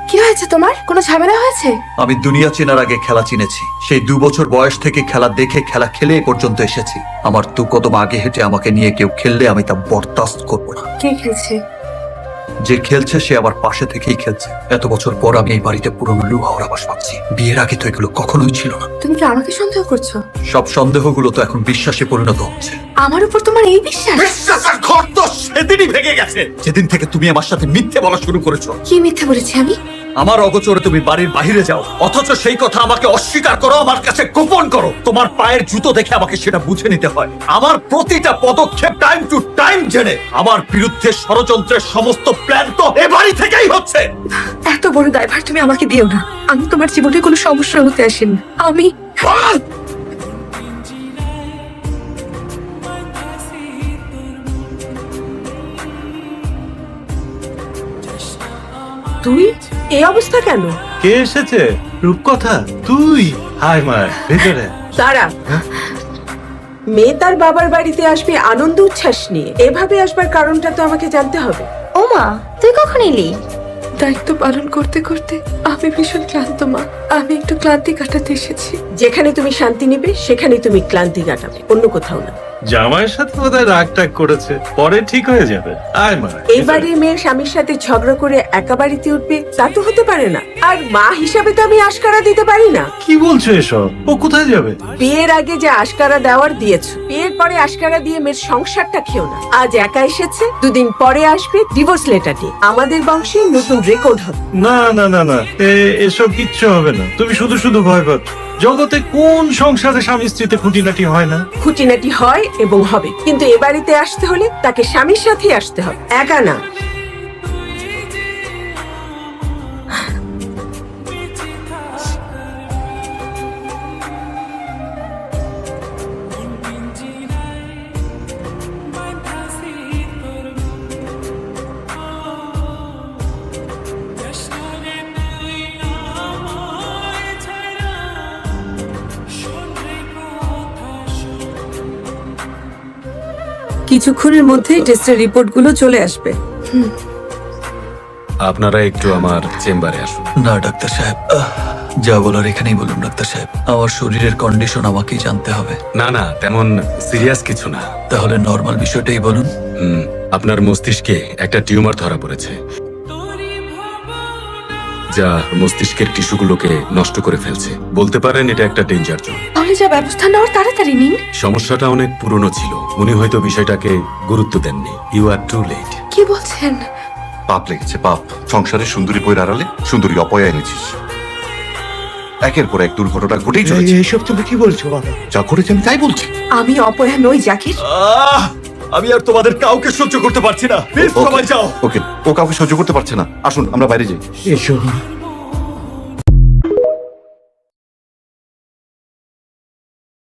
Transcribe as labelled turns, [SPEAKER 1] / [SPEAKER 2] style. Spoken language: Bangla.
[SPEAKER 1] কি হয়েছে তোমার? কোনো ঝামেলা হয়েছে?
[SPEAKER 2] আমি দুনিয়া চেনার আগে খেলা চিনেছি। সেই 2 বছর বয়স থেকে খেলা দেখে খেলা খেলে এ পর্যন্ত এসেছি। আমার 2 কদম আগে হেঁটে আমাকে নিয়ে কেউ খেললে আমি তা বরদাস্ত করবো না।
[SPEAKER 1] কে খেলছে?
[SPEAKER 2] যে খেলছে সে আমার পাশে থেকেই খেলছে। এত বছর পর আমি এই বাড়িতে পুরনো লু হওয়ার আভাস পাচ্ছি। বিয়ের আগে তো এগুলো কখনোই ছিল না।
[SPEAKER 1] তুমি কি আমাকে সন্দেহ করছো?
[SPEAKER 2] সব সন্দেহগুলো তো এখন বিশ্বাসে পরিণত হচ্ছে।
[SPEAKER 1] আমার উপর তোমার এই বিশ্বাস?
[SPEAKER 2] বিশ্বাসের ঘর তো সেদিনই ভেঙে গেছে, যেদিন থেকে তুমি আমার সাথে মিথ্যে বলা শুরু করেছো।
[SPEAKER 1] কি মিথ্যে বলেছি আমি?
[SPEAKER 2] আমার অগোচরে তুমি বাড়ির বাইরে যাও, অথচ সেই কথা আমাকে অস্বীকার করো, আমার কাছে গোপন করো। তোমার পায়ের জুতো দেখে আমাকে সেটা বুঝে নিতে হয়। আমার প্রতিটা পদক্ষেপ টাইম টু টাইম জেনে আমার বিরুদ্ধে ষড়যন্ত্রের সমস্ত প্ল্যান তো এ বাড়ি থেকেই হচ্ছে।
[SPEAKER 1] এত বড় দায়ভার তুমি আমাকে দিও না। আমি তোমার জীবনে কোনো সমস্যা হতে আসিনি। আমি
[SPEAKER 3] তুই এই অবস্থা কেন?
[SPEAKER 4] কে এসেছে? রূপকথা তুই? হাই মার ভেতরে।
[SPEAKER 3] তারা মেয়ে তার বাবার বাড়িতে আসবে আনন্দ উচ্ছ্বাস নিয়ে, এভাবে আসবার কারণটা তো আমাকে জানতে হবে।
[SPEAKER 1] ওমা, তুই কখন এলি? দায়িত্ব পালন করতে করতে আমি ভীষণ ক্লান্ত মা। আমি একটু ক্লান্তি কাটাতে এসেছি।
[SPEAKER 3] যেখানে তুমি শান্তি নিবে সেখানেই তুমি ক্লান্তি কাটাবে, অন্য কোথাও না।
[SPEAKER 4] জামাইয়ের সাথে বোধহয় রাগ টাগ করেছে, পরে ঠিক হয়ে যাবে। আয় মা।
[SPEAKER 3] এইবারে মেয়ের স্বামীর সাথে ঝগড়া করে একা বাড়িতে উঠবে, তা তো হতে পারে না। আর মা হিসাবে তো আমি আশকারা দিতে পারি না।
[SPEAKER 4] কি বলছো এসব? ও কোথায় যাবে?
[SPEAKER 3] বিয়ের আগে যে আশকারা দেওয়ার দিয়েছো, বিয়ের পরে আশকারা দিয়ে মেয়ের সংসারটা খেও না। আজ একা এসেছে, 2 দিন পরে আসবে ডিভোর্স লেটারটি। আমাদের বংশে নতুন রেকর্ড হবে।
[SPEAKER 4] না না না না, এসব কিচ্ছু হবে না। তুমি শুধু শুধু ভয় পাচ্ছ। জগতে কোন সংসারে স্বামী স্ত্রীতে খুঁটিনাটি হয় না?
[SPEAKER 3] খুঁটিনাটি হয় এবং হবে, কিন্তু এ বাড়িতে আসতে হলে তাকে স্বামীর সাথেই আসতে হবে, একা না।
[SPEAKER 5] কিছুক্ষণের মধ্যেই টেস্টের রিপোর্টগুলো চলে আসবে।
[SPEAKER 6] আপনারা একটু আমার চেম্বারে আসুন।
[SPEAKER 2] না ডাক্তার সাহেব, যা বলার এখানেই বলুন ডাক্তার সাহেব। আমার শরীরের কন্ডিশন আমাকেই জানতে হবে।
[SPEAKER 6] না না, তেমন সিরিয়াস কিছু না।
[SPEAKER 2] তাহলে নর্মাল বিষয়টাই বলুন।
[SPEAKER 6] আপনার মস্তিষ্কে একটা টিউমার ধরা পড়েছে, যা মস্তিষ্কের টিস্যুগুলোকে নষ্ট করে ফেলছে। বলতে পারেন এটা একটা ডেঞ্জার জোন।
[SPEAKER 1] তাহলে যা ব্যবস্থা নেওয়ার তাড়াতাড়ি নিন।
[SPEAKER 6] সমস্যাটা অনেক পুরনো ছিল, উনি হয়তো বিষয়টাকে গুরুত্ব দেননি। You are too late.
[SPEAKER 1] কি বলছেন?
[SPEAKER 7] পাপ লেগেছে, পাপ। সংসারে সুন্দরী বইয়ের আড়ালে সুন্দরী অপয়া এনেছিস। একের পর এক দুর্ঘটনা ঘটেই চলেছে।
[SPEAKER 4] এসব তুমি কি বলছো বাবা?
[SPEAKER 7] যা করেছে আমি তাই বলছি।
[SPEAKER 1] আমি অপয়া নই জাকির।
[SPEAKER 2] আমি আর তোমাদের কাউকে সহ্য করতে পারছি না। প্লিজ সবাই যাও।
[SPEAKER 7] ওকে, ও কাউকে সহ্য করতে পারছে না। আসুন আমরা বাইরে যাই।
[SPEAKER 4] এসো।